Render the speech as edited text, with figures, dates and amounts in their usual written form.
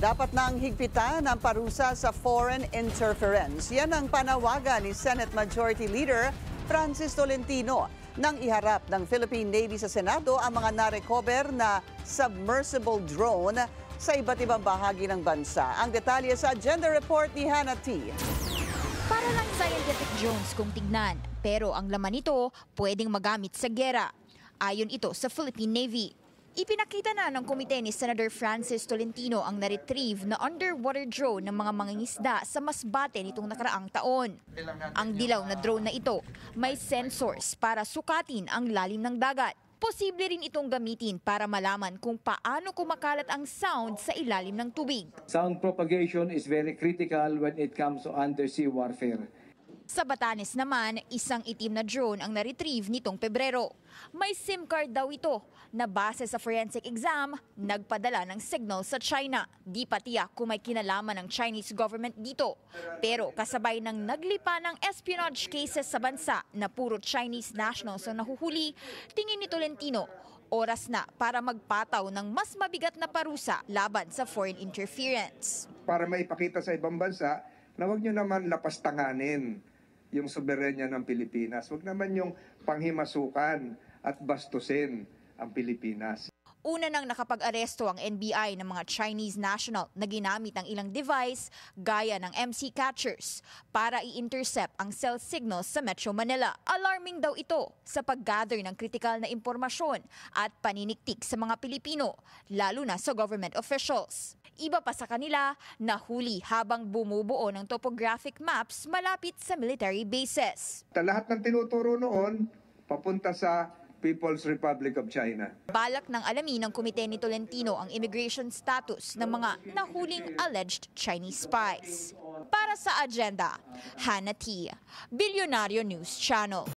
Dapat nang higpitan ang parusa sa foreign interference. Yan ang panawagan ni Senate Majority Leader Francis Tolentino nang iharap ng Philippine Navy sa Senado ang mga narecover na submersible drone sa iba't ibang bahagi ng bansa. Ang detalye sa Agenda Report ni Hannah T. Para lang scientific drones kung tignan, pero ang laman nito pwedeng magamit sa giyera. Ayon ito sa Philippine Navy. Ipinakita na ng komite ni Senator Francis Tolentino ang na-retrieve na underwater drone ng mga mangingisda sa Masbate nitong nakaraang taon. Ang dilaw na drone na ito may sensors para sukatin ang lalim ng dagat. Posible rin itong gamitin para malaman kung paano kumakalat ang sound sa ilalim ng tubig. Sound propagation is very critical when it comes to undersea warfare. Sa Batanes naman, isang itim na drone ang na-retrieve nitong Pebrero. May SIM card daw ito na base sa forensic exam, nagpadala ng signal sa China. Di pa tiyak kung may kinalaman ng Chinese government dito. Pero kasabay ng naglipa ng espionage cases sa bansa na puro Chinese nationals ang nahuhuli, tingin ni Tolentino, oras na para magpataw ng mas mabigat na parusa laban sa foreign interference. Para maipakita sa ibang bansa na huwag nyo naman lapastanganin yung soberenya ng Pilipinas. Huwag naman yung panghimasukan at bastusin ang Pilipinas. Una nang nakapag-aresto ang NBI ng mga Chinese national na ginamit ang ilang device gaya ng MC catchers para i-intercept ang cell signals sa Metro Manila. Alarming daw ito sa pag-gather ng kritikal na impormasyon at paniniktik sa mga Pilipino, lalo na sa government officials. Iba pa sa kanila, nahuli habang bumubuo ng topographic maps malapit sa military bases. Lahat ng tinuturo noon, papunta sa People's Republic of China. Balak ng alamin ng komite ni Tolentino ang immigration status ng mga nahuling alleged Chinese spies. Para sa Agenda, Hannah T. Bilyonaryo News Channel.